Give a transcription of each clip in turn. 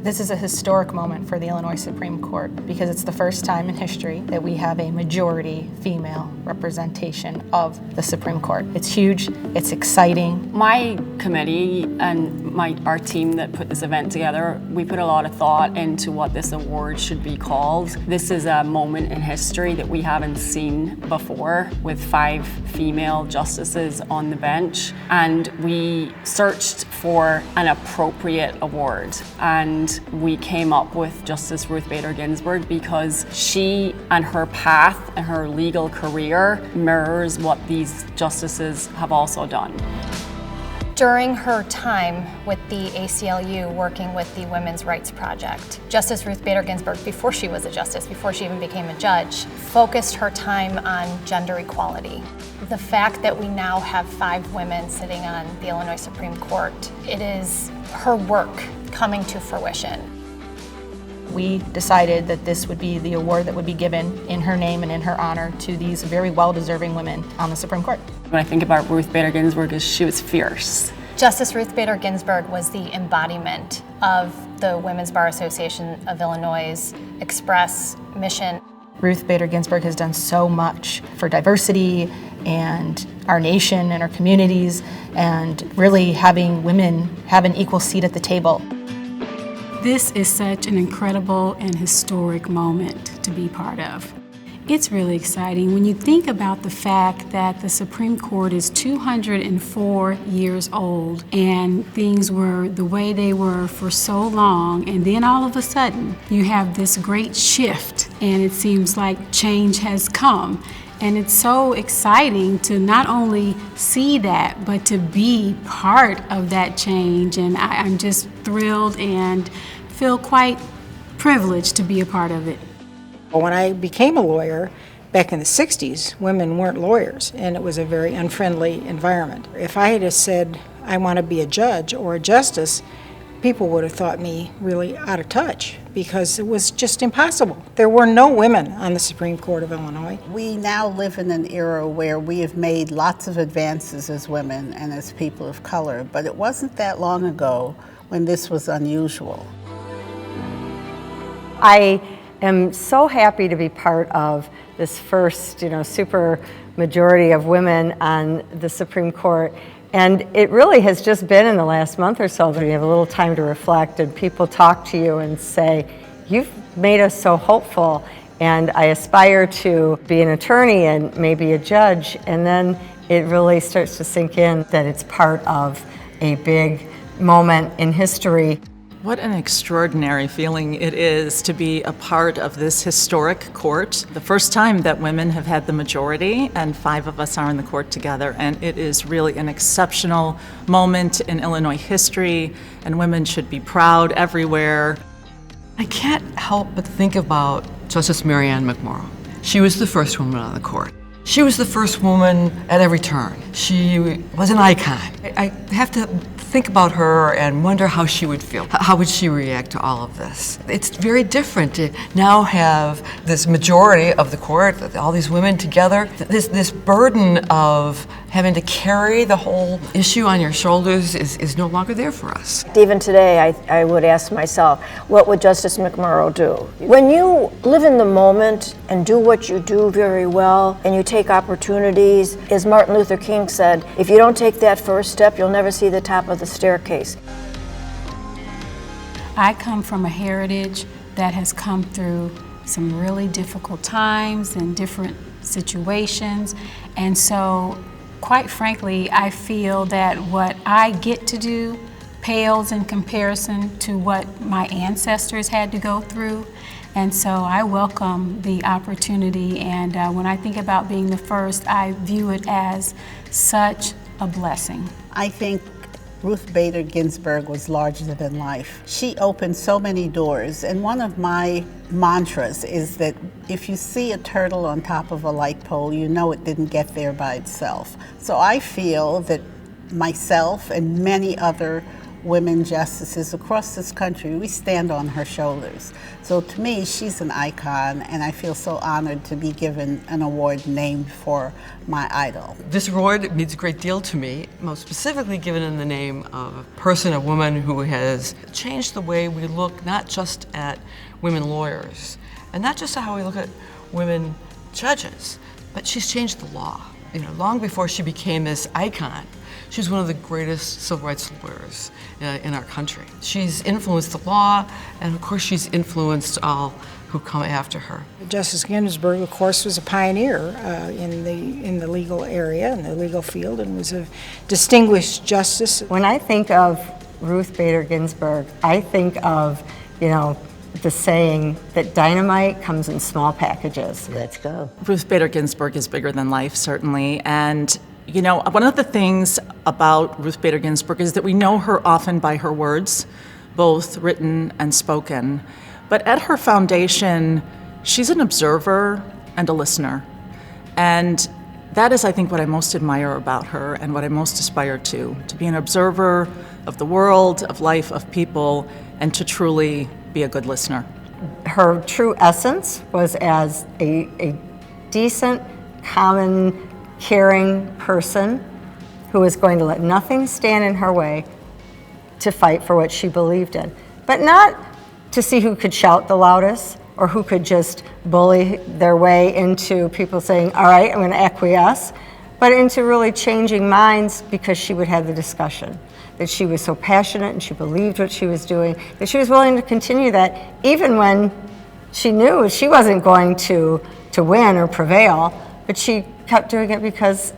This is a historic moment for the Illinois Supreme Court because it's the first time in history that we have a majority female representation of the Supreme Court. It's huge, it's exciting. My committee and our team that put this event together, we put a lot of thought into what this award should be called. This is a moment in history that we haven't seen before, with 5 female justices on the bench, and we searched for an appropriate award, and we came up with Justice Ruth Bader Ginsburg because she and her path and her legal career mirrors what these justices have also done. During her time with the ACLU working with the Women's Rights Project, Justice Ruth Bader Ginsburg, before she was a justice, before she even became a judge, focused her time on gender equality. The fact that we now have 5 women sitting on the Illinois Supreme Court, it is her work coming to fruition. We decided that this would be the award that would be given in her name and in her honor to these very well-deserving women on the Supreme Court. When I think about Ruth Bader Ginsburg, she was fierce. Justice Ruth Bader Ginsburg was the embodiment of the Women's Bar Association of Illinois' express mission. Ruth Bader Ginsburg has done so much for diversity and our nation and our communities, and really having women have an equal seat at the table. This is such an incredible and historic moment to be part of. It's really exciting when you think about the fact that the Supreme Court is 204 years old and things were the way they were for so long, and then all of a sudden you have this great shift and it seems like change has come. And it's so exciting to not only see that, but to be part of that change. And I'm just thrilled and feel quite privileged to be a part of it. When I became a lawyer back in the 60s, women weren't lawyers, and it was a very unfriendly environment. If I had said I want to be a judge or a justice, people would have thought me really out of touch because it was just impossible. There were no women on the Supreme Court of Illinois. We now live in an era where we have made lots of advances as women and as people of color, but it wasn't that long ago when this was unusual. I am so happy to be part of this first, super majority of women on the Supreme Court. And it really has just been in the last month or so that you have a little time to reflect and people talk to you and say, you've made us so hopeful, and I aspire to be an attorney and maybe a judge. And then it really starts to sink in that it's part of a big moment in history. What an extraordinary feeling it is to be a part of this historic court. The first time that women have had the majority, and 5 of us are in the court together, and it is really an exceptional moment in Illinois history, and women should be proud everywhere. I can't help but think about Justice Mary Ann McMorrow. She was the first woman on the court. She was the first woman at every turn. She was an icon. I have to think about her and wonder how she would feel. How would she react to all of this? It's very different to now have this majority of the court, all these women together. This burden of having to carry the whole issue on your shoulders is no longer there for us. Even today, I would ask myself, what would Justice McMorrow do? When you live in the moment and do what you do very well, and you take opportunities, as Martin Luther King said, if you don't take that first step, you'll never see the top of the staircase. I come from a heritage that has come through some really difficult times and different situations, and so quite frankly, I feel that what I get to do pales in comparison to what my ancestors had to go through. And so I welcome the opportunity, and when I think about being the first, I view it as such a blessing. I think Ruth Bader Ginsburg was larger than life. She opened so many doors, and one of my mantras is that if you see a turtle on top of a light pole, you know it didn't get there by itself. So I feel that myself and many other women justices across this country, we stand on her shoulders. So to me, she's an icon, and I feel so honored to be given an award named for my idol. This award means a great deal to me, most specifically given in the name of a person, a woman who has changed the way we look not just at women lawyers, and not just how we look at women judges, but she's changed the law. You know, long before she became this icon, she's one of the greatest civil rights lawyers in our country. She's influenced the law, and of course she's influenced all who come after her. Justice Ginsburg, of course, was a pioneer in the legal area, in the legal field, and was a distinguished justice. When I think of Ruth Bader Ginsburg, I think of, the saying that dynamite comes in small packages. Let's go. Ruth Bader Ginsburg is bigger than life, certainly. And, one of the things about Ruth Bader Ginsburg is that we know her often by her words, both written and spoken. But at her foundation, she's an observer and a listener. And that is, I think, what I most admire about her and what I most aspire to be an observer of the world, of life, of people, and to truly be a good listener. Her true essence was as a decent, common, caring person who was going to let nothing stand in her way to fight for what she believed in. But not to see who could shout the loudest or who could just bully their way into people saying, all right, I'm going to acquiesce, but into really changing minds because she would have the discussion. That she was so passionate and she believed what she was doing, that she was willing to continue that even when she knew she wasn't going to win or prevail, but she kept doing it because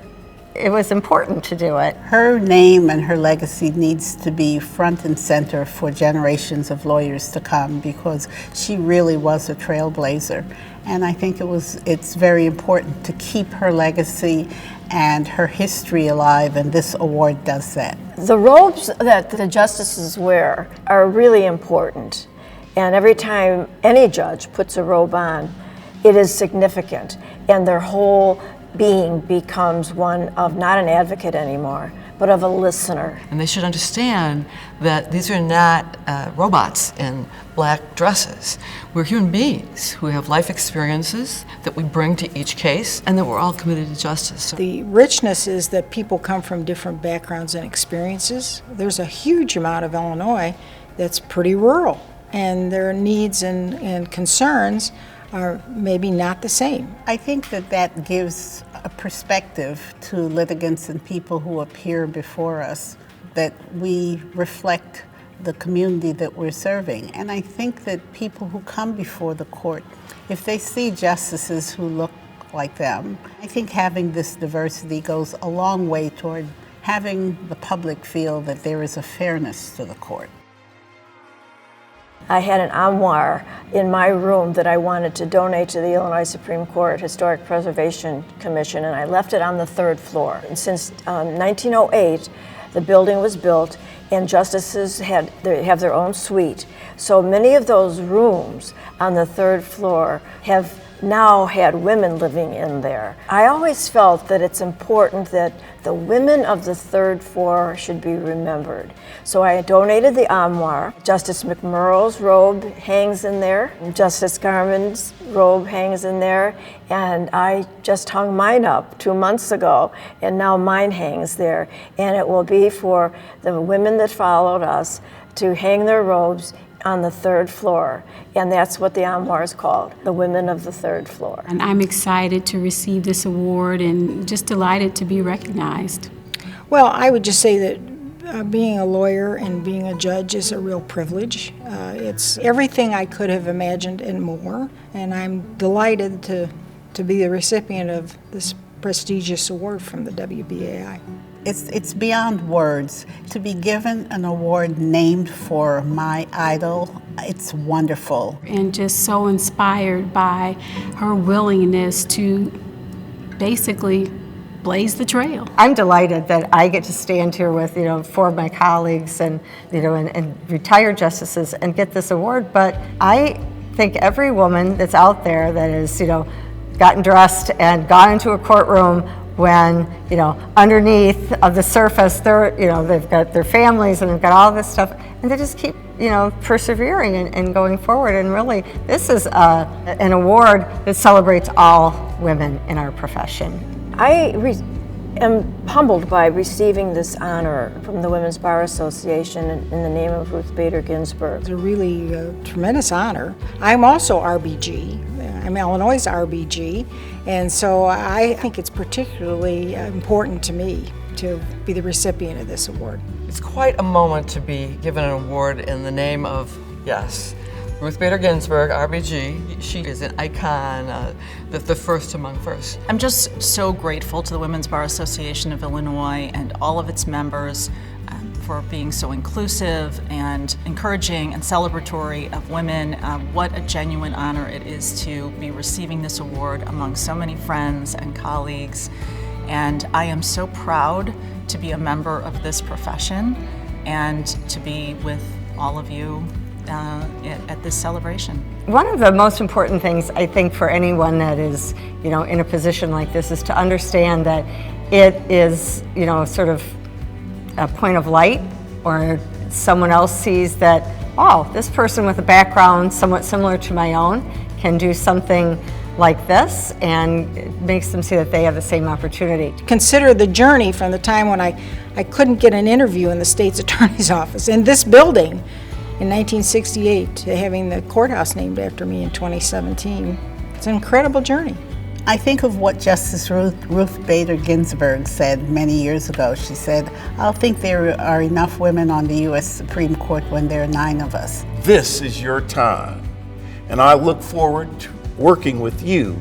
it was important to do it. Her name and her legacy needs to be front and center for generations of lawyers to come because she really was a trailblazer. And I think it's very important to keep her legacy and her history alive, and this award does that. The robes that the justices wear are really important. And every time any judge puts a robe on, it is significant. And their whole being becomes one of not an advocate anymore, but of a listener. And they should understand that these are not robots in black dresses. We're human beings who have life experiences that we bring to each case, and that we're all committed to justice. The richness is that people come from different backgrounds and experiences. There's a huge amount of Illinois that's pretty rural, and their needs and concerns are maybe not the same. I think that gives a perspective to litigants and people who appear before us, that we reflect the community that we're serving. And I think that people who come before the court, if they see justices who look like them, I think having this diversity goes a long way toward having the public feel that there is a fairness to the court. I had an armoire in my room that I wanted to donate to the Illinois Supreme Court Historic Preservation Commission, and I left it on the 3rd floor. And since 1908, the building was built, and justices have their own suite. So many of those rooms on the 3rd floor have now had women living in there. I always felt that it's important that the women of the 3rd floor should be remembered. So I donated the armoire. Justice McMurrow's robe hangs in there. Justice Garmon's robe hangs in there. And I just hung mine up 2 months ago, and now mine hangs there. And it will be for the women that followed us to hang their robes on the 3rd floor, and that's what the armoire is called, the Women of the 3rd Floor. And I'm excited to receive this award and just delighted to be recognized. Well, I would just say that being a lawyer and being a judge is a real privilege. It's everything I could have imagined and more, and I'm delighted to be the recipient of this prestigious award from the WBAI. It's beyond words. To be given an award named for my idol, it's wonderful. And just so inspired by her willingness to basically blaze the trail. I'm delighted that I get to stand here with 4 of my colleagues and retired justices and get this award. But I think every woman that's out there that is gotten dressed and gone into a courtroom when, you know, underneath of the surface, they're, you know, they've got their families and they've got all this stuff, and they just keep, you know, persevering and going forward. And really, this is an award that celebrates all women in our profession. I am humbled by receiving this honor from the Women's Bar Association in the name of Ruth Bader Ginsburg. It's a really tremendous honor. I'm also RBG. I'm Illinois' RBG, and so I think it's particularly important to me to be the recipient of this award. It's quite a moment to be given an award in the name of, yes, Ruth Bader Ginsburg, RBG. She is an icon, the first among first. I'm just so grateful to the Women's Bar Association of Illinois and all of its members for being so inclusive and encouraging and celebratory of women. What a genuine honor it is to be receiving this award among so many friends and colleagues. And I am so proud to be a member of this profession and to be with all of you at this celebration. One of the most important things, I think, for anyone that is, you know, in a position like this is to understand that it is, you know, sort of a point of light, or someone else sees that, oh, this person with a background somewhat similar to my own can do something like this, and it makes them see that they have the same opportunity. Consider the journey from the time when I couldn't get an interview in the state's attorney's office in this building in 1968 to having the courthouse named after me in 2017. It's an incredible journey. I think of what Justice Ruth Bader Ginsburg said many years ago. She said, "I don't think there are enough women on the U.S. Supreme Court when there are 9 of us." This is your time, and I look forward to working with you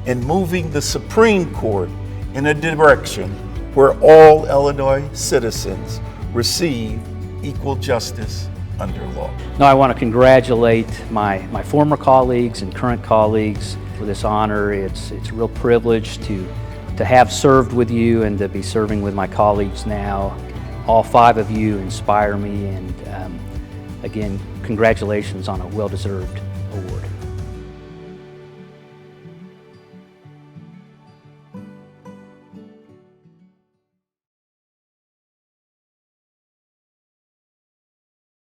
in moving the Supreme Court in a direction where all Illinois citizens receive equal justice under law. No, I want to congratulate my former colleagues and current colleagues for this honor. It's a real privilege to have served with you and to be serving with my colleagues now. All 5 of you inspire me, and again, congratulations on a well-deserved award.